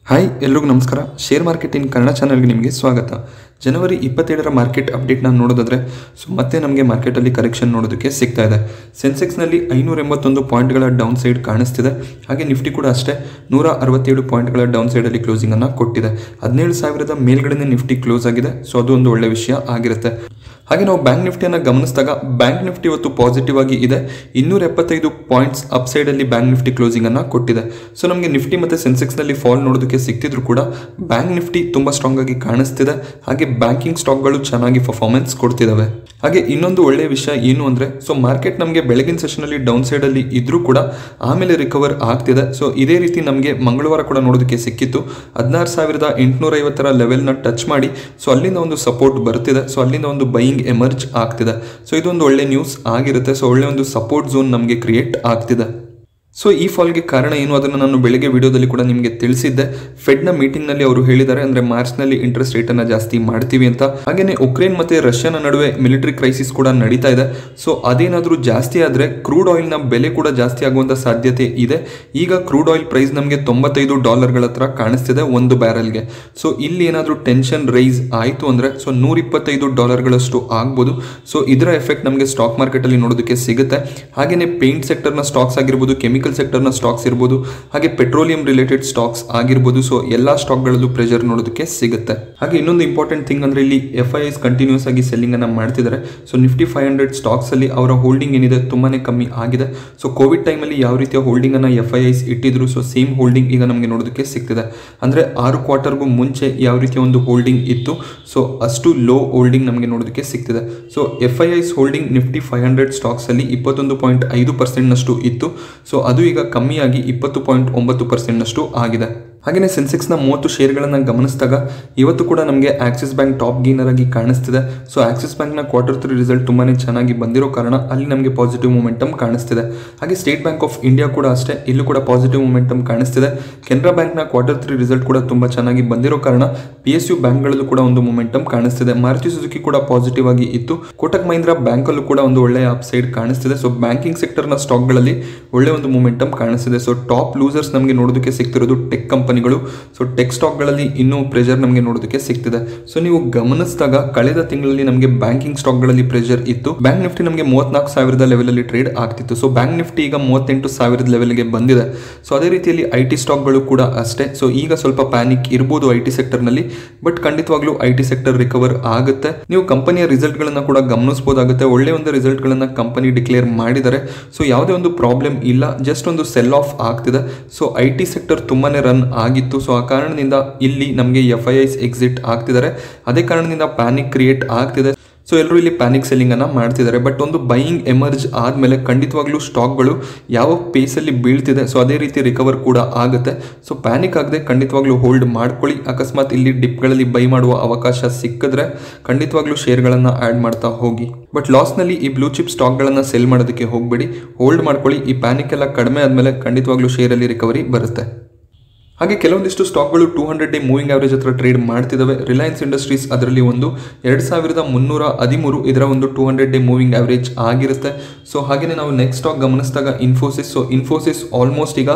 Hi ಎಲ್ರಿಗೂ ನಮಸ್ಕಾರ. Share market in Kannada ಚಾನಲ್ಗೆ ನಿಮಗೆ ಸ್ವಾಗತ. ಜನವರಿ 27ರ ಮಾರ್ಕೆಟ್ ಅಪ್ಡೇಟ್ನ ನೋಡೋದಾದ್ರೆ ಮತ್ತೆ ನಮಗೆ ಮಾರ್ಕೆಟಲ್ಲಿ ಕರೆಕ್ಷನ್ ನೋಡೋದಕ್ಕೆ ಸಿಗ್ತಾ ಇದೆ. ಸೆನ್ಸೆಕ್ಸ್ನಲ್ಲಿ 581 ಪಾಯಿಂಟ್ಗಳ ಡೌನ್ ಸೈಡ್ ಕಾಣಿಸ್ತಿದೆ. ಹಾಗೆ ನಿಫ್ಟಿ ಕೂಡ ಅಷ್ಟೇ 167 ಪಾಯಿಂಟ್ಗಳ ಡೌನ್ ಸೈಡಲ್ಲಿ ಕ್ಲೋಸಿಂಗನ್ನು ಕೊಟ್ಟಿದೆ. 17,000 ಮೇಲ್ಗಡೆ ನಿಫ್ಟಿ ಕ್ಲೋಸ್ ಆಗಿದೆ. ಸೊ ಅದು ಒಂದು ಒಳ್ಳೆ ವಿಷಯ ಆಗಿರುತ್ತೆ. ಹಾಗೆ ನಾವು ಬ್ಯಾಂಕ್ ನಿಫ್ಟಿಯನ್ನು ಗಮನಿಸಿದಾಗ ಬ್ಯಾಂಕ್ ನಿಫ್ಟಿ ಇವತ್ತು ಪಾಸಿಟಿವ್ ಆಗಿ ಇದೆ. 275 ಪಾಯಿಂಟ್ಸ್ ಅಪ್ ಸೈಡ್ ಅಲ್ಲಿ ಬ್ಯಾಂಕ್ ನಿಫ್ಟಿ ಕ್ಲೋಸಿಂಗ್ ಅನ್ನ ಕೊಟ್ಟಿದೆ. ಸೊ ನಮಗೆ ನಿಫ್ಟಿ ಮತ್ತೆ ಸೆನ್ಸೆಕ್ಸ್ ನಲ್ಲಿ ಫಾಲ್ ನೋಡೋದಕ್ಕೆ ಸಿಕ್ತಿದ್ರು ಕೂಡ ಬ್ಯಾಂಕ್ ನಿಫ್ಟಿ ತುಂಬಾ ಸ್ಟ್ರಾಂಗ್ ಆಗಿ ಕಾಣಿಸ್ತಿದೆ. ಹಾಗೆ ಬ್ಯಾಂಕಿಂಗ್ ಸ್ಟಾಕ್ಗಳು ಚೆನ್ನಾಗಿ ಪರ್ಫಾರ್ಮೆನ್ಸ್ ಕೊಡ್ತಿದಾವೆ. ಹಾಗೆ ಇನ್ನೊಂದು ಒಳ್ಳೆಯ ವಿಷಯ ಏನು ಅಂದ್ರೆ ಮಾರ್ಕೆಟ್ ನಮಗೆ ಬೆಳಗಿನ ಸೆಷನ್ ಅಲ್ಲಿ ಡೌನ್ ಸೈಡ್ ಅಲ್ಲಿ ಇದ್ರೂ ಕೂಡ ಆಮೇಲೆ ರಿಕವರ್ ಆಗ್ತಿದೆ. ಸೊ ಇದೇ ರೀತಿ ನಮಗೆ ಮಂಗಳವಾರ ಕೂಡ ನೋಡೋದಕ್ಕೆ ಸಿಕ್ಕಿತ್ತು. 16,850ರ ಲೆವೆಲ್ ನ ಟಚ್ ಮಾಡಿ ಅಲ್ಲಿಂದ ಒಂದು ಸಪೋರ್ಟ್ ಬರ್ತಿದೆ. ಸೊ ಅಲ್ಲಿಂದ ಒಂದು ಬೈಯಿಂಗ್ ಎಮರ್ಜ್ ಆಗ್ತಿದೆ. ಸೊ ಇದೊಂದು ಒಳ್ಳೆ ನ್ಯೂಸ್ ಆಗಿರುತ್ತೆ. ಸೊ ಒಳ್ಳೆ ಒಂದು ಸಪೋರ್ಟ್ ಝೋನ್ ನಮಗೆ ಕ್ರಿಯೇಟ್ ಆಗ್ತಿದೆ. ಸೊ ಈ ಫಾಲ್ಗೆ ಕಾರಣ ಏನು ಅದನ್ನು ನಾನು ಬೆಳಗ್ಗೆ ವಿಡಿಯೋದಲ್ಲಿ ಕೂಡ ನಿಮಗೆ ತಿಳಿಸಿದ್ದೆ. ಫೆಡ್ನ ಮೀಟಿಂಗ್ನಲ್ಲಿ ಅವರು ಹೇಳಿದ್ದಾರೆ, ಅಂದರೆ ಮಾರ್ಚ್ನಲ್ಲಿ ಇಂಟ್ರೆಸ್ಟ್ ರೇಟನ್ನು ಜಾಸ್ತಿ ಮಾಡ್ತೀವಿ ಅಂತ. ಹಾಗೆಯೇ ಉಕ್ರೇನ್ ಮತ್ತು ರಷ್ಯಾನ ನಡುವೆ ಮಿಲಿಟರಿ ಕ್ರೈಸಿಸ್ ಕೂಡ ನಡೀತಾ ಇದೆ. ಸೊ ಅದೇನಾದರೂ ಜಾಸ್ತಿ ಆದರೆ ಕ್ರೂಡ್ ಆಯಿಲ್ನ ಬೆಲೆ ಕೂಡ ಜಾಸ್ತಿ ಆಗುವಂಥ ಸಾಧ್ಯತೆ ಇದೆ. ಈಗ ಕ್ರೂಡ್ ಆಯಿಲ್ ಪ್ರೈಸ್ ನಮಗೆ $95 ಹತ್ರ ಕಾಣಿಸ್ತಿದೆ ಒಂದು ಬ್ಯಾರಲ್ಗೆ. ಸೊ ಇಲ್ಲಿ ಏನಾದರೂ ಟೆನ್ಷನ್ ರೈಸ್ ಆಯಿತು ಅಂದರೆ $125 ಆಗ್ಬೋದು. ಸೊ ಇದರ ಎಫೆಕ್ಟ್ ನಮಗೆ ಸ್ಟಾಕ್ ಮಾರ್ಕೆಟಲ್ಲಿ ನೋಡೋದಕ್ಕೆ ಸಿಗುತ್ತೆ. ಹಾಗೆಯೇ ಪೇಂಟ್ ಸೆಕ್ಟರ್ನ ಸ್ಟಾಕ್ಸ್ ಆಗಿರ್ಬೋದು, ಕೆಮಿಕಲ್ ಸೆಕ್ಟರ್ನ ಸ್ಟಾಕ್ಸ್ ಇರ್ಬೋದು, ಹಾಗೆ ಪೆಟ್ರೋಲಿಯಂ ರಿಲೇಟೆಡ್ ಸ್ಟಾಕ್ಸ್ ಆಗಿರ್ಬೋದು. ಸೊ ಎಲ್ಲಾ ಸ್ಟಾಕ್ಗಳಲ್ಲೂ ಪ್ರೆಷರ್ ನೋಡೋದಕ್ಕೆ ಸಿಗುತ್ತೆ. ಹಾಗೆ ಇನ್ನೊಂದು ಇಂಪಾರ್ಟೆಂಟ್ ಥಿಂಗ್ ಅಂದ್ರೆ ಇಲ್ಲಿ FIIs ಕಂಟಿನ್ಯೂಸ್ ಆಗಿ ಸೆಲ್ಲಿಂಗ್ ಅನ್ನ ಮಾಡ್ತಿದ್ದಾರೆ. ಸೊ ನಿಫ್ಟಿ 500 ಸ್ಟಾಕ್ಸ್ ಅಲ್ಲಿ ಅವರ ಹೋಲ್ಡಿಂಗ್ ಏನಿದೆ ತುಂಬಾನೇ ಕಮ್ಮಿ ಆಗಿದೆ. ಸೊ ಕೋವಿಡ್ ಟೈಮ್ ಅಲ್ಲಿ ಯಾವ ರೀತಿಯ ಹೋಲ್ಡಿಂಗ್ ಅನ್ನ FIIs ಇಟ್ಟಿದ್ರು, ಸೊ ಸೇಮ್ ಹೋಲ್ಡಿಂಗ್ ಈಗ ನಮಗೆ ನೋಡೋದಕ್ಕೆ ಸಿಗ್ತಿದೆ. ಅಂದ್ರೆ 6 ಕ್ವಾರ್ಟರ್ಗೂ ಮುಂಚೆ ಯಾವ ರೀತಿಯ ಒಂದು ಹೋಲ್ಡಿಂಗ್ ಇತ್ತು, ಸೊ ಅಷ್ಟು ಲೋ ಹೋಲ್ಡಿಂಗ್ ನಮಗೆ ನೋಡೋದಕ್ಕೆ ಸಿಗ್ತಿದೆ. So FIIs holding Nifty 500 stocks ಅಲ್ಲಿ 21.5% ನಷ್ಟು ಇತ್ತು. ಸೊ ಅದು ಈಗ ಕಮ್ಮಿಯಾಗಿ 20.9% ನಷ್ಟು ಆಗಿದೆ. ಹಾಗೆಯೇ ಸೆನ್ಸೆಕ್ಸ್ನ 30 ಶೇರ್ಗಳನ್ನು ಗಮನಿಸಿದಾಗ ಇವತ್ತು ಕೂಡ ನಮಗೆ ಆಕ್ಸಿಸ್ ಬ್ಯಾಂಕ್ ಟಾಪ್ ಗೇನರ್ ಆಗಿ ಕಾಣಿಸ್ತಿದೆ. ಸೊ ಆಕ್ಸಿಸ್ ಬ್ಯಾಂಕ್ನ Q3 ರಿಸಲ್ಟ್ ತುಂಬಾನೇ ಚೆನ್ನಾಗಿ ಬಂದಿರೋ ಕಾರಣ ಅಲ್ಲಿ ನಮಗೆ ಪಾಸಿಟಿವ್ ಮೊಮೆಂಟಮ್ ಕಾಣಿಸ್ತಿದೆ. ಹಾಗೆ ಸ್ಟೇಟ್ ಬ್ಯಾಂಕ್ ಆಫ್ ಇಂಡಿಯಾ ಕೂಡ ಅಷ್ಟೇ, ಇಲ್ಲೂ ಕೂಡ ಪಾಸಿಟಿವ್ ಮೊಮೆಂಟಮ್ ಕಾಣಿಸ್ತಿದೆ. ಕೆನರಾ ಬ್ಯಾಂಕ್ನ Q3 ರಿಸಲ್ಟ್ ಕೂಡ ತುಂಬಾ ಚೆನ್ನಾಗಿ ಬಂದಿರೋ ಕಾರಣ PSU ಬ್ಯಾಂಕ್ಗಳಲ್ಲೂ ಕೂಡ ಒಂದು ಮೊಮೆಂಟಮ್ ಕಾಣಿಸ್ತಿದೆ. ಮಾರುತಿ ಸುಜುಕಿ ಕೂಡ ಪಾಸಿಟಿವ್ ಆಗಿ ಇತ್ತು. ಕೋಟಕ್ ಮಹೀಂದ್ರಾ ಬ್ಯಾಂಕಲ್ಲೂ ಕೂಡ ಒಂದು ಒಳ್ಳೆಯ ಅಪ್ ಸೈಡ್ ಕಾಣಿಸ್ತಿದೆ. ಸೊ ಬ್ಯಾಂಕಿಂಗ್ ಸೆಕ್ಟರ್ನ ಸ್ಟಾಕ್ಗಳಲ್ಲಿ ಒಳ್ಳೆ ಒಂದು ಮೊಮೆಂಟಮ್ ಕಾಣಿಸ್ತಿದೆ. ಸೊ ಟಾಪ್ ಲೂಸರ್ಸ್ ನಮಗೆ ನೋಡೋದಕ್ಕೆ ಸಿಗ್ತಿರೋದು ಟೆಕ್ ಕಂಪನಿಗಳು. ಸೊ ಟೆಕ್ ಸ್ಟಾಕ್ಗಳಲ್ಲಿ ಇನ್ನೂ ಪ್ರೆಷರ್ ನಮಗೆ ನೋಡೋದಕ್ಕೆ ಸಿಗ್ತಿದೆ. ಸೊ ನೀವು ಗಮನಿಸಿದಾಗ ಕಳೆದ ತಿಂಗಳಲ್ಲಿ ನಮಗೆ ಬ್ಯಾಂಕಿಂಗ್ ಸ್ಟಾಕ್ಗಳಲ್ಲಿ ಪ್ರೆಷರ್ ಇತ್ತು. ಬ್ಯಾಂಕ್ ನಿಫ್ಟಿ ನಮಗೆ 34,000 ಲೆವೆಲ್ ಅಲ್ಲಿ ಟ್ರೇಡ್ ಆಗ್ತಿತ್ತು. ಸೊ ಬ್ಯಾಂಕ್ ನಿಫ್ಟಿ ಈಗ 38,000 ಲೆವೆಲ್ಗೆ ಬಂದಿದೆ. ಸೊ ಅದೇ ರೀತಿಯಲ್ಲಿ IT ಸ್ಟಾಕ್ಗಳು ಕೂಡ ಅಷ್ಟೇ. ಸೊ ಈಗ ಸ್ವಲ್ಪ ಪ್ಯಾನಿಕ್ ಇರಬಹುದು IT ಸೆಕ್ಟರ್ ನಲ್ಲಿ, ಬಟ್ ಖಂಡಿತವಾಗ್ಲೂ IT ಸೆಕ್ಟರ್ ರಿಕವರ್ ಆಗುತ್ತೆ. ನೀವು ಕಂಪನಿಯ ರಿಸಲ್ಟ್ ಗಳನ್ನ ಕೂಡ ಗಮನಿಸಬಹುದಾಗುತ್ತೆ. ಒಳ್ಳೆ ಒಂದು ರಿಸಲ್ಟ್ ಗಳನ್ನ ಕಂಪನಿ ಡಿಕ್ಲೇರ್ ಮಾಡಿದ್ದಾರೆ. ಸೊ ಯಾವುದೇ ಒಂದು ಪ್ರಾಬ್ಲಮ್ ಇಲ್ಲ, ಜಸ್ಟ್ ಒಂದು ಸೆಲ್ ಆಫ್ ಆಗ್ತಿದೆ. ಸೊ IT ಸೆಕ್ಟರ್ ತುಂಬಾನೇ ರನ್ ಆಗಿತ್ತು. ಸೊ ಆ ಕಾರಣದಿಂದ ಇಲ್ಲಿ ನಮಗೆ FIIs ಎಕ್ಸಿಟ್ ಆಗ್ತಿದ್ದಾರೆ. ಅದೇ ಕಾರಣದಿಂದ ಪ್ಯಾನಿಕ್ ಕ್ರಿಯೇಟ್ ಆಗ್ತಿದೆ. ಸೊ ಎಲ್ಲರೂ ಇಲ್ಲಿ ಪ್ಯಾನಿಕ್ ಸೆಲ್ಲಿಂಗ್ ಅನ್ನ ಮಾಡ್ತಿದ್ದಾರೆ. ಬಟ್ ಒಂದು ಬೈಯಿಂಗ್ ಎಮರ್ಜ್ ಆದ್ಮೇಲೆ ಖಂಡಿತವಾಗ್ಲೂ ಸ್ಟಾಕ್ಗಳು ಯಾವ ಪೇಸಲ್ಲಿ ಬೀಳ್ತಿದೆ ಸೊ ಅದೇ ರೀತಿ ರಿಕವರ್ ಕೂಡ ಆಗುತ್ತೆ. ಸೊ ಪ್ಯಾನಿಕ್ ಆಗದೆ ಖಂಡಿತವಾಗ್ಲೂ ಹೋಲ್ಡ್ ಮಾಡ್ಕೊಳ್ಳಿ. ಅಕಸ್ಮಾತ್ ಇಲ್ಲಿ ಡಿಪ್ಗಳಲ್ಲಿ ಬೈ ಮಾಡುವ ಅವಕಾಶ ಸಿಕ್ಕಿದ್ರೆ ಖಂಡಿತವಾಗ್ಲೂ ಶೇರ್ಗಳನ್ನು ಆ್ಯಡ್ ಮಾಡ್ತಾ ಹೋಗಿ. ಬಟ್ ಲಾಸ್ನಲ್ಲಿ ಈ ಬ್ಲೂ ಚಿಪ್ ಸ್ಟಾಕ್ಗಳನ್ನು ಸೆಲ್ ಮಾಡೋದಕ್ಕೆ ಹೋಗಬೇಡಿ, ಹೋಲ್ಡ್ ಮಾಡ್ಕೊಳ್ಳಿ. ಈ ಪ್ಯಾನಿಕ್ ಎಲ್ಲ ಕಡಿಮೆ ಆದಮೇಲೆ ಖಂಡಿತವಾಗ್ಲೂ ಶೇರಲ್ಲಿ ರಿಕವರಿ ಬರುತ್ತೆ. ಹಾಗೆ ಕೆಲವೊಂದಿಷ್ಟು ಸ್ಟಾಕ್ಗಳು 200 ಡೇ ಮೂವಿಂಗ್ ಆವರೇಜ್ ಹತ್ರ ಟ್ರೇಡ್ ಮಾಡ್ತಿದ್ದಾವೆ. ರಿಲಯನ್ಸ್ ಇಂಡಸ್ಟ್ರೀಸ್ ಅದರಲ್ಲಿ ಒಂದು 2,313 ಇದರ ಒಂದು 200 ಡೇ ಮೂವಿಂಗ್ ಆವರೇಜ್ ಆಗಿರುತ್ತೆ. ಸೊ ಹಾಗೆಯೇ ನಾವು ನೆಕ್ಸ್ಟ್ ಸ್ಟಾಕ್ ಗಮನಿಸಿದಾಗ ಇನ್ಫೋಸಿಸ್. ಸೊ ಇನ್ಫೋಸಿಸ್ ಆಲ್ಮೋಸ್ಟ್ ಈಗ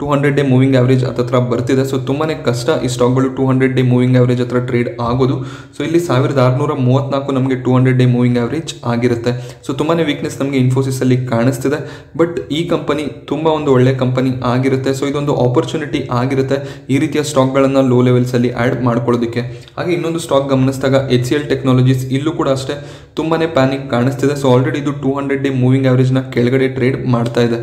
200 ಡೇ ಮೂವಿಂಗ್ ಆವರೇಜ್ ಹತ್ರ ಬರ್ತಿದೆ. ಸೊ ತುಂಬಾನೇ ಕಷ್ಟ ಈ ಸ್ಟಾಕ್ಗಳು 200 ಡೇ ಮೂವಿಂಗ್ ಆವರೇಜ್ ಹತ್ರ ಟ್ರೇಡ್ ಆಗೋದು. ಸೊ ಇಲ್ಲಿ 1,634 ನಮಗೆ 200 ಡೇ ಮೂವಿಂಗ್ ಆವರೇಜ್ ಆಗಿರುತ್ತೆ. ಸೊ ತುಂಬಾನೇ ವೀಕ್ನೆಸ್ ನಮಗೆ ಇನ್ಫೋಸಿಸ್ ಅಲ್ಲಿ ಕಾಣಿಸ್ತಿದೆ. ಬಟ್ ಈ ಕಂಪನಿ ತುಂಬಾ ಒಂದು ಒಳ್ಳೆ ಕಂಪನಿ ಆಗಿರುತ್ತೆ. ಸೊ ಇದೊಂದು ಆಪರ್ಚುನಿಟಿ ಆಗಿರುತ್ತೆ ಈ ರೀತಿಯ ಸ್ಟಾಕ್ಗಳನ್ನು ಲೋ ಲೆವೆಲ್ಸ್ ಅಲ್ಲಿ ಆಡ್ ಮಾಡ್ಕೊಳ್ಳೋದಕ್ಕೆ. ಹಾಗೆ ಇನ್ನೊಂದು ಸ್ಟಾಕ್ ಗಮನಿಸಿದಾಗ HCL ಟೆಕ್ನಾಲಜೀಸ್, ಇಲ್ಲೂ ಕೂಡ ಅಷ್ಟೇ ತುಂಬಾನೇ ಪ್ಯಾನಿಕ್ ಕಾಣಿಸ್ತಿದೆ. ಸೊ ಆಲ್ರೆಡಿ ಇದು 200 ಡೇ ಮೂವಿಂಗ್ ಆವರೇಜ್ ನ ಕೆಳಗಡೆ ಟ್ರೇಡ್ ಮಾಡ್ತಾ ಇದೆ.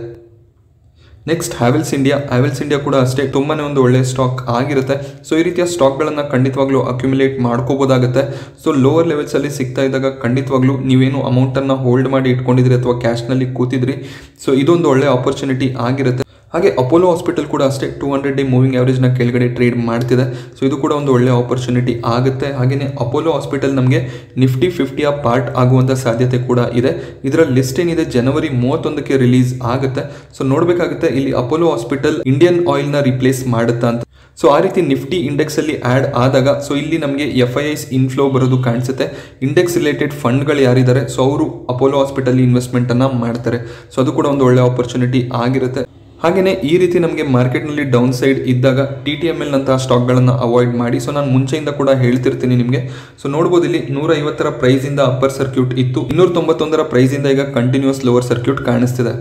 ನೆಕ್ಸ್ಟ್ ಹ್ಯಾವೆಲ್ಸ್ ಇಂಡಿಯಾ ಕೂಡ ಅಷ್ಟೇ ತುಂಬಾನೇ ಒಂದು ಒಳ್ಳೆ ಸ್ಟಾಕ್ ಆಗಿರುತ್ತೆ. ಸೊ ಈ ರೀತಿಯ ಸ್ಟಾಕ್ಗಳನ್ನು ಖಂಡಿತವಾಗ್ಲೂ ಅಕ್ಯುಮುಲೇಟ್ ಮಾಡ್ಕೋಬೋದಾಗುತ್ತೆ. ಸೊ ಲೋವರ್ ಲೆವೆಲ್ಸ್ ಅಲ್ಲಿ ಸಿಗ್ತಾ ಇದ್ದಾಗ ಖಂಡಿತವಾಗ್ಲೂ ನೀವೇನು ಅಮೌಂಟನ್ನು ಹೋಲ್ಡ್ ಮಾಡಿ ಇಟ್ಕೊಂಡಿದ್ರಿ ಅಥವಾ ಕ್ಯಾಶ್ನಲ್ಲಿ ಕೂತಿದ್ರಿ, ಸೊ ಇದೊಂದು ಒಳ್ಳೆ ಆಪರ್ಚುನಿಟಿ ಆಗಿರುತ್ತೆ. ಹಾಗೆ ಅಪೋಲೋ ಹಾಸ್ಪಿಟಲ್ ಕೂಡ ಅಷ್ಟೇ 200 ಡೇ ಮೂವಿಂಗ್ ಆವರೇಜ್ನ ಕೆಳಗಡೆ ಟ್ರೇಡ್ ಮಾಡ್ತಿದೆ. ಸೊ ಇದು ಕೂಡ ಒಂದು ಒಳ್ಳೆ ಆಪರ್ಚುನಿಟಿ ಆಗುತ್ತೆ. ಹಾಗೆಯೇ ಅಪೋಲೋ ಹಾಸ್ಪಿಟಲ್ ನಮಗೆ ನಿಫ್ಟಿ 50ಯ ಪಾರ್ಟ್ ಆಗುವಂಥ ಸಾಧ್ಯತೆ ಕೂಡ ಇದೆ. ಇದರ ಲಿಸ್ಟ್ ಏನಿದೆ ಜನವರಿ 31ಕ್ಕೆ ರಿಲೀಸ್ ಆಗುತ್ತೆ. ಸೊ ನೋಡಬೇಕಾಗುತ್ತೆ ಇಲ್ಲಿ ಅಪೋಲೋ ಹಾಸ್ಪಿಟಲ್ ಇಂಡಿಯನ್ ಆಯಿಲ್ನ ರಿಪ್ಲೇಸ್ ಮಾಡುತ್ತಾ ಅಂತ. ಸೊ ಆ ರೀತಿ ನಿಫ್ಟಿ ಇಂಡೆಕ್ಸ್ ಅಲ್ಲಿ ಆಡ್ ಆದಾಗ ಸೊ ಇಲ್ಲಿ ನಮಗೆ FIIs ಇನ್ಫ್ಲೋ ಬರೋದು ಕಾಣಿಸುತ್ತೆ. ಇಂಡೆಕ್ಸ್ ರಿಲೇಟೆಡ್ ಫಂಡ್ಗಳು ಯಾರಿದ್ದಾರೆ ಸೊ ಅವರು ಅಪೋಲೋ ಹಾಸ್ಪಿಟಲ್ ಇನ್ವೆಸ್ಟ್ಮೆಂಟ್ ಅನ್ನ ಮಾಡ್ತಾರೆ. ಸೊ ಅದು ಕೂಡ ಒಂದು ಒಳ್ಳೆ ಆಪರ್ಚುನಿಟಿ ಆಗಿರುತ್ತೆ. ಹಾಗೆಯೇ ಈ ರೀತಿ ನಮಗೆ ಮಾರ್ಕೆಟ್ನಲ್ಲಿ ಡೌನ್ ಸೈಡ್ ಇದ್ದಾಗ TTML ನಂತಹ ಸ್ಟಾಕ್ಗಳನ್ನು ಅವಾಯ್ಡ್ ಮಾಡಿ. ಸೊ ನಾನು ಮುಂಚೆಯಿಂದ ಕೂಡ ಹೇಳ್ತಿರ್ತೀನಿ ನಿಮಗೆ. ಸೊ ನೋಡ್ಬೋದು ಇಲ್ಲಿ 150ರ ಪ್ರೈಸಿಂದ ಅಪ್ಪರ್ ಸರ್ಕ್ಯೂಟ್ ಇತ್ತು, 291ರ ಪ್ರೈಸಿಂದ ಈಗ ಕಂಟಿನ್ಯೂಸ್ ಲೋವರ್ ಸರ್ಕ್ಯೂಟ್ ಕಾಣಿಸ್ತಿದೆ.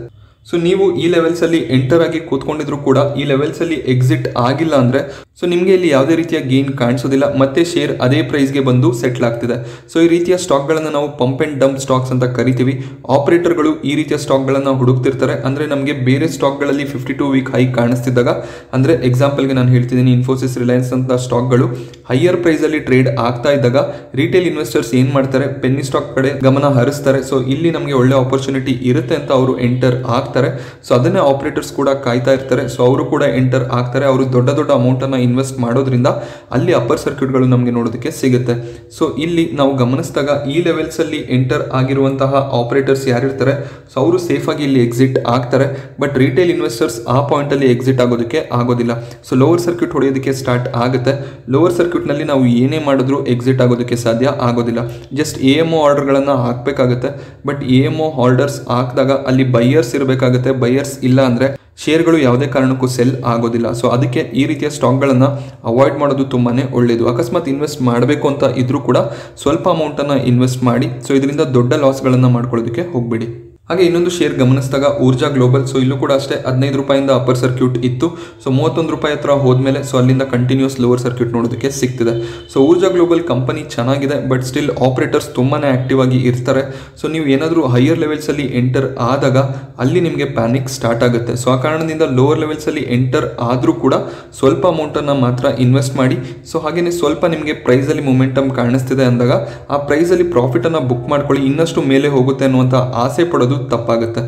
ಸೊ ನೀವು ಈ ಲೆವೆಲ್ಸಲ್ಲಿ ಎಂಟರ್ ಆಗಿ ಕೂತ್ಕೊಂಡಿದ್ರು ಕೂಡ ಈ ಲೆವೆಲ್ಸಲ್ಲಿ ಎಕ್ಸಿಟ್ ಆಗಿಲ್ಲ ಅಂದರೆ ಸೊ ನಿಮಗೆ ಇಲ್ಲಿ ಯಾವುದೇ ರೀತಿಯ ಗೇನ್ ಕಾಣಿಸೋದಿಲ್ಲ, ಮತ್ತೆ ಶೇರ್ ಅದೇ ಪ್ರೈಸ್ಗೆ ಬಂದು ಸೆಟ್ಲ್ ಆಗ್ತಿದೆ. ಸೊ ಈ ರೀತಿಯ ಸ್ಟಾಕ್ಗಳನ್ನು ನಾವು ಪಂಪ್ ಆ್ಯಂಡ್ ಡಂಪ್ ಸ್ಟಾಕ್ಸ್ ಅಂತ ಕರಿತೀವಿ. ಆಪರೇಟರ್ಗಳು ಈ ರೀತಿಯ ಸ್ಟಾಕ್ಗಳನ್ನು ಹುಡುಕ್ತಿರ್ತಾರೆ. ಅಂದರೆ ನಮಗೆ ಬೇರೆ ಸ್ಟಾಕ್ಗಳಲ್ಲಿ 52 ವೀಕ್ ಹೈ ಕಾಣಿಸ್ತಿದ್ದಾಗ, ಅಂದರೆ ಎಕ್ಸಾಂಪಲ್ಗೆ ನಾನು ಹೇಳ್ತಿದ್ದೀನಿ, ಇನ್ಫೋಸಿಸ್, ರಿಲಯನ್ಸ್ ಅಂತ ಸ್ಟಾಕ್ಗಳು ಹೈಯರ್ ಪ್ರೈಸಲ್ಲಿ ಟ್ರೇಡ್ ಆಗ್ತಾ ಇದ್ದಾಗ ರಿಟೇಲ್ ಇನ್ವೆಸ್ಟರ್ಸ್ ಏನು ಮಾಡ್ತಾರೆ, ಪೆನ್ನಿ ಸ್ಟಾಕ್ ಕಡೆ ಗಮನ ಹರಿಸ್ತಾರೆ. ಸೊ ಇಲ್ಲಿ ನಮಗೆ ಒಳ್ಳೆ ಆಪರ್ಚುನಿಟಿ ಇರುತ್ತೆ ಅಂತ ಅವರು ಎಂಟರ್ ಆಗ್ತಾರೆ. ಸೊ ಅದನ್ನೇ ಆಪರೇಟರ್ಸ್ ಕೂಡ ಕಾಯ್ತಾ ಇರ್ತಾರೆ. ಸೊ ಅವರು ಕೂಡ ಎಂಟರ್ ಆಗ್ತಾರೆ. ಅವರು ದೊಡ್ಡ ದೊಡ್ಡ ಅಮೌಂಟನ್ನು ಇನ್ವೆಸ್ಟ್ ಮಾಡೋದ್ರಿಂದ ಅಲ್ಲಿ ಅಪ್ಪರ್ ಸರ್ಕ್ಯೂಟ್ಗಳು ನಮಗೆ ನೋಡೋದಕ್ಕೆ ಸಿಗುತ್ತೆ. ಸೊ ಇಲ್ಲಿ ನಾವು ಗಮನಿಸಿದಾಗ ಈ ಲೆವೆಲ್ಸಲ್ಲಿ ಎಂಟರ್ ಆಗಿರುವಂತಹ ಆಪರೇಟರ್ಸ್ ಯಾರಿರ್ತಾರೆ, ಸೊ ಅವರು ಸೇಫ್ ಆಗಿ ಇಲ್ಲಿ ಎಕ್ಸಿಟ್ ಆಗ್ತಾರೆ. ಬಟ್ ರಿಟೇಲ್ ಇನ್ವೆಸ್ಟರ್ಸ್ ಆ ಪಾಯಿಂಟಲ್ಲಿ ಎಕ್ಸಿಟ್ ಆಗೋದಕ್ಕೆ ಆಗೋದಿಲ್ಲ. ಸೊ ಲೋವರ್ ಸರ್ಕ್ಯೂಟ್ ಹೊಡೆಯೋದಕ್ಕೆ ಸ್ಟಾರ್ಟ್ ಆಗುತ್ತೆ. ಲೋವರ್ ಸರ್ಕ್ಯೂಟ್ನಲ್ಲಿ ನಾವು ಏನೇ ಮಾಡಿದ್ರೂ ಎಕ್ಸಿಟ್ ಆಗೋದಕ್ಕೆ ಸಾಧ್ಯ ಆಗೋದಿಲ್ಲ. ಜಸ್ಟ್ AMO ಆರ್ಡರ್ಗಳನ್ನು ಹಾಕಬೇಕಾಗುತ್ತೆ. ಬಟ್ AMO ಆರ್ಡರ್ಸ್ ಹಾಕಿದಾಗ ಅಲ್ಲಿ ಬೈಯರ್ಸ್ ಇರಬೇಕಾಗುತ್ತೆ. ಬೈಯರ್ಸ್ ಇಲ್ಲ ಅಂದರೆ ಶೇರ್ಗಳು ಯಾವುದೇ ಕಾರಣಕ್ಕೂ ಸೆಲ್ ಆಗೋದಿಲ್ಲ. ಸೊ ಅದಕ್ಕೆ ಈ ರೀತಿಯ ಸ್ಟಾಕ್ಗಳನ್ನು ಅವಾಯ್ಡ್ ಮಾಡೋದು ತುಂಬಾ ಒಳ್ಳೆಯದು. ಅಕಸ್ಮಾತ್ ಇನ್ವೆಸ್ಟ್ ಮಾಡಬೇಕು ಅಂತ ಇದ್ರೂ ಕೂಡ ಸ್ವಲ್ಪ ಅಮೌಂಟನ್ನು ಇನ್ವೆಸ್ಟ್ ಮಾಡಿ. ಸೊ ಇದರಿಂದ ದೊಡ್ಡ ಲಾಸ್ಗಳನ್ನು ಮಾಡ್ಕೊಳ್ಳೋದಕ್ಕೆ ಹೋಗಬೇಡಿ. ಹಾಗೆ ಇನ್ನೊಂದು ಶೇರ್ ಗಮನಿಸಿದಾಗ ಊರ್ಜಾ ಗ್ಲೋಬಲ್. ಸೊ ಇಲ್ಲೂ ಕೂಡ ಅಷ್ಟೇ 15 ರೂಪಾಯಿಂದ ಅಪ್ಪರ್ ಸರ್ಕ್ಯೂಟ್ ಇತ್ತು. ಸೊ 31 ರೂಪಾಯಿ ಹತ್ರ ಹೋದ್ಮೇಲೆ ಸೊ ಅಲ್ಲಿಂದ ಕಂಟಿನ್ಯೂಸ್ ಲೋವರ್ ಸರ್ಕ್ಯೂಟ್ ನೋಡೋದಕ್ಕೆ ಸಿಗ್ತಿದೆ. ಸೊ ಊರ್ಜಾ ಗ್ಲೋಬಲ್ ಕಂಪನಿ ಚೆನ್ನಾಗಿದೆ, ಬಟ್ ಸ್ಟಿಲ್ ಆಪರೇಟರ್ಸ್ ತುಂಬಾ ಆಕ್ಟಿವ್ ಆಗಿ ಇರ್ತಾರೆ. ಸೊ ನೀವು ಏನಾದರೂ ಹೈಯರ್ ಲೆವೆಲ್ಸಲ್ಲಿ ಎಂಟರ್ ಆದಾಗ ಅಲ್ಲಿ ನಿಮಗೆ ಪ್ಯಾನಿಕ್ ಸ್ಟಾರ್ಟ್ ಆಗುತ್ತೆ. ಸೊ ಆ ಕಾರಣದಿಂದ ಲೋವರ್ ಲೆವೆಲ್ಸಲ್ಲಿ ಎಂಟರ್ ಆದರೂ ಕೂಡ ಸ್ವಲ್ಪ ಅಮೌಂಟನ್ನು ಮಾತ್ರ ಇನ್ವೆಸ್ಟ್ ಮಾಡಿ. ಸೊ ಹಾಗೆಯೇ ಸ್ವಲ್ಪ ನಿಮಗೆ ಪ್ರೈಸಲ್ಲಿ ಮೊಮೆಂಟಮ್ ಕಾಣಿಸ್ತಿದೆ ಅಂದಾಗ ಆ ಪ್ರೈಸಲ್ಲಿ ಪ್ರಾಫಿಟನ್ನು ಬುಕ್ ಮಾಡ್ಕೊಳ್ಳಿ. ಇನ್ನಷ್ಟು ಮೇಲೆ ಹೋಗುತ್ತೆ ಅನ್ನುವಂಥ ಆಸೆ ಪಡೋದು ತಪ್ಪಾಗುತ್ತೆ.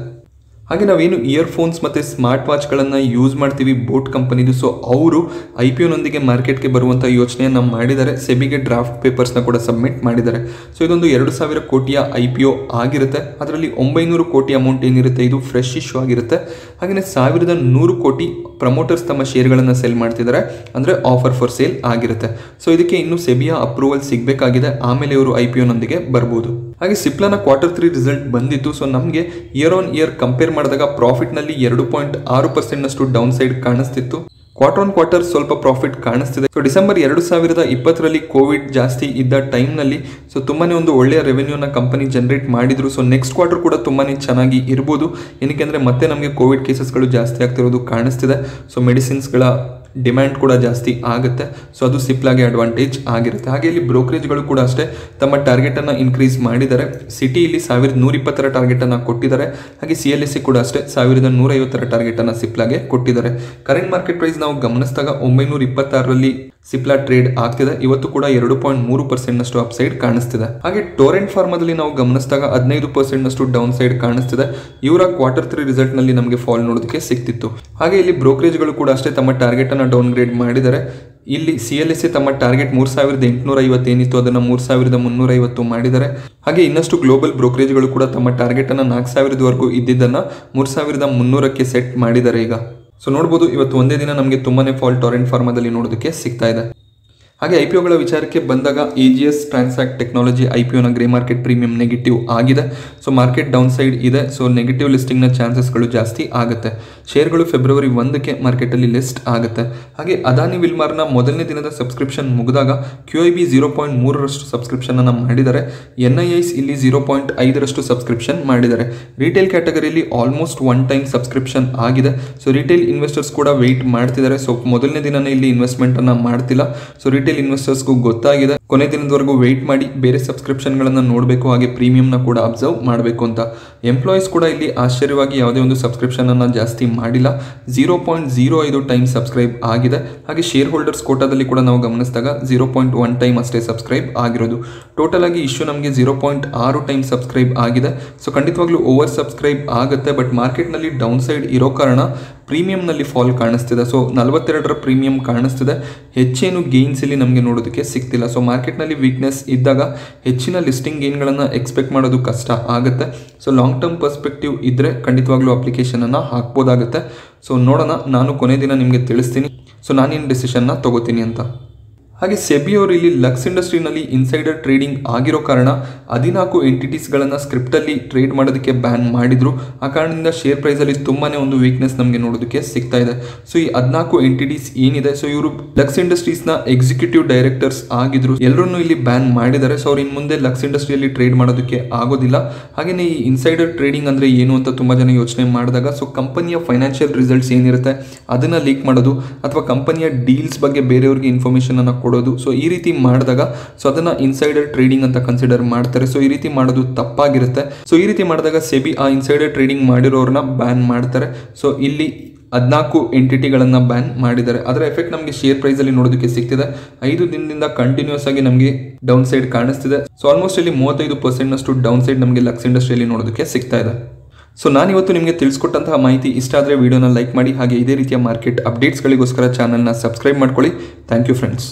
ಹಾಗೆ ನಾವೇನು ಇಯರ್ಫೋನ್ಸ್ ಮತ್ತು ಸ್ಮಾರ್ಟ್ ವಾಚ್ಗಳನ್ನು ಯೂಸ್ ಮಾಡ್ತೀವಿ ಬೋಟ್ ಕಂಪನಿದು, ಸೊ ಅವರು IPOನೊಂದಿಗೆ ಮಾರ್ಕೆಟ್ಗೆ ಬರುವಂಥ ಯೋಚನೆಯನ್ನು ಮಾಡಿದ್ದಾರೆ. ಸೆಬಿಗೆ ಡ್ರಾಫ್ಟ್ ಪೇಪರ್ಸ್ನ ಕೂಡ ಸಬ್ಮಿಟ್ ಮಾಡಿದ್ದಾರೆ. ಸೊ ಇದೊಂದು 2,000 ಕೋಟಿಯ IPO ಆಗಿರುತ್ತೆ. ಅದರಲ್ಲಿ 900 ಕೋಟಿ ಅಮೌಂಟ್ ಏನಿರುತ್ತೆ ಇದು ಫ್ರೆಶ್ ಇಶ್ಯೂ ಆಗಿರುತ್ತೆ. ಹಾಗೆಯೇ 1,100 ಕೋಟಿ ಪ್ರಮೋಟರ್ಸ್ ತಮ್ಮ ಶೇರ್ಗಳನ್ನು ಸೆಲ್ ಮಾಡ್ತಿದ್ದಾರೆ, ಅಂದರೆ ಆಫರ್ ಫಾರ್ ಸೇಲ್ ಆಗಿರುತ್ತೆ. ಸೊ ಇದಕ್ಕೆ ಇನ್ನು ಸೆಬಿಯ ಅಪ್ರೂವಲ್ ಸಿಗಬೇಕಾಗಿದೆ, ಆಮೇಲೆ ಇವರು IPOನೊಂದಿಗೆ ಬರ್ಬೋದು. ಹಾಗೆ ಸಿಪ್ಲಾನ Q3 ರಿಸಲ್ಟ್ ಬಂದಿತ್ತು. ಸೊ ನಮಗೆ ಇಯರ್ ಆನ್ ಇಯರ್ ಕಂಪೇರ್ ಮಾಡಿದಾಗ ಪ್ರಾಫಿಟ್ನಲ್ಲಿ 2.6% ಡೌನ್ ಸೈಡ್ ಕಾಣಿಸ್ತಿತ್ತು. ಕ್ವಾರ್ಟರ್ ಆನ್ ಕ್ವಾರ್ಟರ್ ಸ್ವಲ್ಪ ಪ್ರಾಫಿಟ್ ಕಾಣಿಸ್ತಿದೆ. ಸೊ ಡಿಸೆಂಬರ್ 2020ರಲ್ಲಿ ಕೋವಿಡ್ ಜಾಸ್ತಿ ಇದ್ದ ಟೈಮ್ನಲ್ಲಿ ಸೊ ತುಂಬಾ ಒಂದು ಒಳ್ಳೆಯ ರೆವೆನ್ಯೂನ ಕಂಪನಿ ಜನರೇಟ್ ಮಾಡಿದ್ರು. ಸೊ ನೆಕ್ಸ್ಟ್ ಕ್ವಾರ್ಟರ್ ಕೂಡ ತುಂಬಾ ಚೆನ್ನಾಗಿ ಇರ್ಬೋದು. ಏನಕ್ಕೆ ಅಂದರೆ ಮತ್ತೆ ನಮಗೆ ಕೋವಿಡ್ ಕೇಸಸ್ಗಳು ಜಾಸ್ತಿ ಆಗ್ತಿರೋದು ಕಾಣಿಸ್ತಿದೆ. ಸೊ ಮೆಡಿಸಿನ್ಸ್ಗಳ ಡಿಮ್ಯಾಂಡ್ ಕೂಡ ಜಾಸ್ತಿ ಆಗುತ್ತೆ. ಸೊ ಅದು ಸಿಪ್ಲಾಗೆ ಅಡ್ವಾಂಟೇಜ್ ಆಗಿರುತ್ತೆ. ಹಾಗೆ ಇಲ್ಲಿ ಬ್ರೋಕರೇಜ್ಗಳು ಕೂಡ ಅಷ್ಟೇ ತಮ್ಮ ಟಾರ್ಗೆಟನ್ನು ಇನ್ಕ್ರೀಸ್ ಮಾಡಿದ್ದಾರೆ. ಸಿಟಿ ಇಲ್ಲಿ 1,120ರ ಟಾರ್ಗೆಟನ್ನು ಕೊಟ್ಟಿದ್ದಾರೆ. ಹಾಗೆ CLSC ಕೂಡ ಅಷ್ಟೇ 1,150ರ ಟಾರ್ಗೆಟನ್ನು ಸಿಪ್ಲಾಗೆ ಕೊಟ್ಟಿದ್ದಾರೆ. ಕರೆಂಟ್ ಮಾರ್ಕೆಟ್ ಪ್ರೈಸ್ ನಾವು ಗಮನಿಸಿದಾಗ 926ರಲ್ಲಿ ಸಿಪ್ಲಾ ಟ್ರೇಡ್ ಆಗ್ತಿದೆ. ಇವತ್ತು ಕೂಡ 2.3% ಅಪ್ಸೈಡ್ ಕಾಣಿಸ್ತಿದೆ. ಹಾಗೆ ಟೊರೆಂಟ್ ಫಾರ್ಮಾದಲ್ಲಿ ನಾವು ಗಮನಿಸಿದಾಗ 15% ಡೌನ್ ಸೈಡ್ ಕಾಣಿಸ್ತಿದೆ. ಇವರ Q3 ರಿಸಲ್ಟ್ ನಲ್ಲಿ ನಮಗೆ ಫಾಲ್ ನೋಡೋದಕ್ಕೆ ಸಿಕ್ತಿತ್ತು. ಹಾಗೆ ಇಲ್ಲಿ ಬ್ರೋಕರೇಜ್ಗಳು ಕೂಡ ಅಷ್ಟೇ ತಮ್ಮ ಟಾರ್ಗೆಟ್ ಅನ್ನು ಡೌನ್ ಗ್ರೇಡ್ ಮಾಡಿದ್ದಾರೆ. ಇಲ್ಲಿ CLSC ತಮ್ಮ ಟಾರ್ಗೆಟ್ 3,850 ಏನಿತ್ತು ಅದನ್ನು 3,350 ಮಾಡಿದ್ದಾರೆ. ಹಾಗೆ ಇನ್ನಷ್ಟು ಗ್ಲೋಬಲ್ ಬ್ರೋಕರೇಜ್ಗಳು ಕೂಡ ತಮ್ಮ ಟಾರ್ಗೆಟ್ ಅನ್ನು 4,000ವರೆಗೂ ಇದ್ದಿದ್ದನ್ನು 3,300ಕ್ಕೆ ಸೆಟ್ ಮಾಡಿದ್ದಾರೆ ಈಗ. ಸೊ ನೋಡ್ಬೋದು ಇವತ್ತು ಒಂದೇ ದಿನ ನಮಗೆ ತುಂಬಾನೇ ಫಾಲ್ ಟೊರೆಂಟ್ ಫಾರ್ಮಾದಲ್ಲಿ ನೋಡೋದಕ್ಕೆ ಸಿಗ್ತಾ ಇದೆ. ಹಾಗೆ IPOಗಳ ವಿಚಾರಕ್ಕೆ ಬಂದಾಗ AGS ಟ್ರಾನ್ಸಾಕ್ಟ್ ಟೆಕ್ನಾಲಜಿ IPOನ ಗ್ರೇ ಮಾರ್ಕೆಟ್ ಪ್ರೀಮಿಯಂ ನೆಗೆಟಿವ್ ಆಗಿದೆ. ಸೊ ಮಾರ್ಕೆಟ್ ಡೌನ್ ಸೈಡ್ ಇದೆ. ಸೊ ನೆಗೆಟಿವ್ ಲಿಸ್ಟಿಂಗ್ನ ಚಾನ್ಸಸ್ಗಳು ಜಾಸ್ತಿ ಆಗುತ್ತೆ. ಶೇರ್ಗಳು ಫೆಬ್ರವರಿ 1ಕ್ಕೆ ಮಾರ್ಕೆಟಲ್ಲಿ ಲಿಸ್ಟ್ ಆಗುತ್ತೆ. ಹಾಗೆ ಅದಾನಿ ವಿಲ್ಮಾರ್ನ ಮೊದಲನೇ ದಿನದ ಸಬ್ಸ್ಕ್ರಿಪ್ಷನ್ ಮುಗಿದಾಗ QIB 0.3% ಸಬ್ಸ್ಕ್ರಿಪ್ಷನನ್ನು ಮಾಡಿದ್ದಾರೆ. NIIs ಇಲ್ಲಿ 0.5% ಸಬ್ಸ್ಕ್ರಿಪ್ಷನ್ ಮಾಡಿದ್ದಾರೆ. ರಿಟೇಲ್ ಕ್ಯಾಟಗರಿಯಲ್ಲಿ ಆಲ್ಮೋಸ್ಟ್ 1 ಟೈಮ್ ಸಬ್ಸ್ಕ್ರಿಪ್ಷನ್ ಆಗಿದೆ. ಸೊ ರಿಟೇಲ್ ಇನ್ವೆಸ್ಟರ್ಸ್ ಕೂಡ ವೆಯ್ಟ್ ಮಾಡ್ತಿದ್ದಾರೆ. ಸೊ ಮೊದಲನೇ ದಿನನೇ ಇಲ್ಲಿ ಇನ್ವೆಸ್ಟ್ಮೆಂಟನ್ನು ಮಾಡ್ತಿಲ್ಲ. ಸೊ ರಿಟೇಲ್ ಇನ್ವೆಸ್ಟರ್ಸ್ಗೂ ಗೊತ್ತಾಗಿದೆ ಕೊನೆ ದಿನದವರೆಗೂ ವೆಯ್ಟ್ ಮಾಡಿ ಬೇರೆ ಸಬ್ಸ್ಕ್ರಿಪ್ಷನ್ಗಳನ್ನು ನೋಡಬೇಕು, ಹಾಗೆ ಪ್ರೀಮಿಯಂನ ಕೂಡ ಅಬ್ಸರ್ವ್ ಮಾಡಬೇಕು ಅಂತ. ಎಂಪ್ಲಾಯೀಸ್ ಕೂಡ ಇಲ್ಲಿ ಆಶ್ಚರ್ಯವಾಗಿ ಯಾವುದೇ ಒಂದು ಸಬ್ಸ್ಕ್ರಿಪ್ಷನನ್ನು ಜಾಸ್ತಿ ಮಾಡಿಲ್ಲ. 0.05 ಟೈಮ್ ಸಬ್ಸ್ಕ್ರೈಬ್ ಆಗಿದೆ. ಹಾಗೆ ಶೇರ್ ಹೋಲ್ಡರ್ಸ್ ಕೋಟಾದಲ್ಲಿ ಕೂಡ ನಾವು ಗಮನಿಸಿದಾಗ 0.1 ಟೈಮ್ ಅಷ್ಟೇ ಸಬ್ಸ್ಕ್ರೈಬ್ ಆಗಿರೋದು. ಟೋಟಲ್ ಆಗಿ ಇಶ್ಯೂ ನಮಗೆ 0.6 ಟೈಮ್ ಸಬ್ಸ್ಕ್ರೈಬ್ ಆಗಿದೆ. ಸೊ ಖಂಡಿತವಾಗ್ಲೂ ಓವರ್ ಸಬ್ಸ್ಕ್ರೈಬ್ ಆಗುತ್ತೆ. ಬಟ್ ಮಾರ್ಕೆಟ್ನಲ್ಲಿ ಡೌನ್ ಸೈಡ್ ಇರೋ ಕಾರಣ ಪ್ರೀಮಿಯಂನಲ್ಲಿ ಫಾಲ್ ಕಾಣಿಸ್ತಿದೆ. ಸೊ 42ರ ಪ್ರೀಮಿಯಂ ಕಾಣಿಸ್ತಿದೆ. ಹೆಚ್ಚೇನು ಗೇನ್ಸ್ ಇಲ್ಲಿ ನಮಗೆ ನೋಡೋದಕ್ಕೆ ಸಿಗ್ತಿಲ್ಲ. ಸೊ ಮಾರ್ಕೆಟ್ನಲ್ಲಿ ವೀಕ್ನೆಸ್ ಇದ್ದಾಗ ಹೆಚ್ಚಿನ ಲಿಸ್ಟಿಂಗ್ ಗೇನ್ಗಳನ್ನು ಎಕ್ಸ್ಪೆಕ್ಟ್ ಮಾಡೋದು ಕಷ್ಟ ಆಗುತ್ತೆ. ಸೊ ಲಾಂಗ್ ಟರ್ಮ್ ಪರ್ಸ್ಪೆಕ್ಟಿವ್ ಇದ್ದರೆ ಖಂಡಿತವಾಗ್ಲೂ ಅಪ್ಲಿಕೇಶನನ್ನು ಹಾಕ್ಬೋದಾಗುತ್ತೆ. ಸೊ ನೋಡೋಣ, ನಾನು ಕೊನೆ ದಿನ ನಿಮಗೆ ತಿಳಿಸ್ತೀನಿ ಸೊ ನಾನೇನು ಡಿಸಿಷನ್ನ ತಗೋತೀನಿ ಅಂತ. ಹಾಗೆ ಸೆಬಿ ಅವರು ಇಲ್ಲಿ ಲಕ್ಸ್ ಇಂಡಸ್ಟ್ರಿನಲ್ಲಿ ಇನ್ಸೈಡರ್ ಟ್ರೇಡಿಂಗ್ ಆಗಿರೋ ಕಾರಣ 14 ಎಂಟಿಟೀಸ್ಗಳನ್ನು ಸ್ಕ್ರಿಪ್ಟಲ್ಲಿ ಟ್ರೇಡ್ ಮಾಡೋದಕ್ಕೆ ಬ್ಯಾನ್ ಮಾಡಿದ್ರು. ಆ ಕಾರಣದಿಂದ ಶೇರ್ ಪ್ರೈಸಲ್ಲಿ ತುಂಬಾನೇ ಒಂದು ವೀಕ್ನೆಸ್ ನಮಗೆ ನೋಡೋದಕ್ಕೆ ಸಿಗ್ತಾ ಇದೆ. ಸೊ ಈ 14 ಎಂಟಿಟೀಸ್ ಏನಿದೆ, ಸೊ ಇವರು ಲಕ್ಸ್ ಇಂಡಸ್ಟ್ರೀಸ್ನ ಎಕ್ಸಿಕ್ಯೂಟಿವ್ ಡೈರೆಕ್ಟರ್ಸ್ ಆಗಿದ್ರು, ಎಲ್ಲರನ್ನು ಇಲ್ಲಿ ಬ್ಯಾನ್ ಮಾಡಿದ್ದಾರೆ. ಸೊ ಅವ್ರು ಇನ್ನು ಮುಂದೆ ಲಕ್ಸ್ ಇಂಡಸ್ಟ್ರಿಯಲ್ಲಿ ಟ್ರೇಡ್ ಮಾಡೋದಕ್ಕೆ ಆಗೋದಿಲ್ಲ. ಹಾಗೆಯೇ ಈ ಇನ್ಸೈಡರ್ ಟ್ರೇಡಿಂಗ್ ಅಂದರೆ ಏನು ಅಂತ ತುಂಬ ಜನ ಯೋಚನೆ ಮಾಡಿದಾಗ, ಸೊ ಕಂಪನಿಯ ಫೈನಾನ್ಷಿಯಲ್ ರಿಸಲ್ಟ್ಸ್ ಏನಿರುತ್ತೆ ಅದನ್ನು ಲೀಕ್ ಮಾಡೋದು ಅಥವಾ ಕಂಪನಿಯ ಡೀಲ್ಸ್ ಬಗ್ಗೆ ಬೇರೆಯವ್ರಿಗೆ ಇನ್ಫಾರ್ಮೇಷನ್ ಅನ್ನು ಕೊಡೋದು, ಸೊ ಈ ರೀತಿ ಮಾಡಿದಾಗ ಸೊ ಅದನ್ನು ಇನ್ಸೈಡರ್ ಟ್ರೇಡಿಂಗ್ ಅಂತ ಕನ್ಸಿಡರ್ ಮಾಡ್ತಾರೆ. ಸೊ ಈ ರೀತಿ ಮಾಡೋದು ತಪ್ಪಾಗಿರುತ್ತೆ. ಸೊ ಈ ರೀತಿ ಮಾಡಿದಾಗ ಸೆಬಿ ಆ ಇನ್ಸೈಡರ್ ಟ್ರೇಡಿಂಗ್ ಮಾಡಿರೋರನ್ನ ಬ್ಯಾನ್ ಮಾಡ್ತಾರೆ. ಸೊ ಇಲ್ಲಿ 14 ಎಂಟಿಟಿಗಳನ್ನು ಬ್ಯಾನ್ ಮಾಡಿದ್ದಾರೆ. ಅದರ ಎಫೆಕ್ಟ್ ನಮಗೆ ಶೇರ್ ಪ್ರೈಸಲ್ಲಿ ನೋಡೋದಕ್ಕೆ ಸಿಗ್ತಿದೆ. 5 ದಿನದಿಂದ ಕಂಟಿನ್ಯೂಸ್ ಆಗಿ ನಮಗೆ ಡೌನ್ ಸೈಡ್ ಕಾಣಿಸ್ತಿದೆ. ಸೊ ಆಲ್ಮೋಸ್ಟ್ ಇಲ್ಲಿ 35% ಡೌನ್ ಸೈಡ್ ನಮಗೆ ಲಕ್ಸ್ ಇಂಡಸ್ಟ್ರಿಯಲ್ಲಿ ನೋಡೋದಕ್ಕೆ ಸಿಗ್ತಾ ಇದೆ. ಸೊ ನಾನಿವತ್ತು ನಿಮಗೆ ತಿಳಿಸ್ಕೊಟ್ಟಂತಹ ಮಾಹಿತಿ ಇಷ್ಟ ಆದರೆ ವಿಡಿಯೋನ ಲೈಕ್ ಮಾಡಿ, ಹಾಗೆ ಇದೇ ರೀತಿಯ ಮಾರ್ಕೆಟ್ ಅಪ್ಡೇಟ್ಸ್ಗಳಿಗೋಸ್ಕರ ಚಾನಲ್ನ ಸಬ್ಸ್ಕ್ರೈಬ್ ಮಾಡ್ಕೊಳ್ಳಿ. Thank you friends.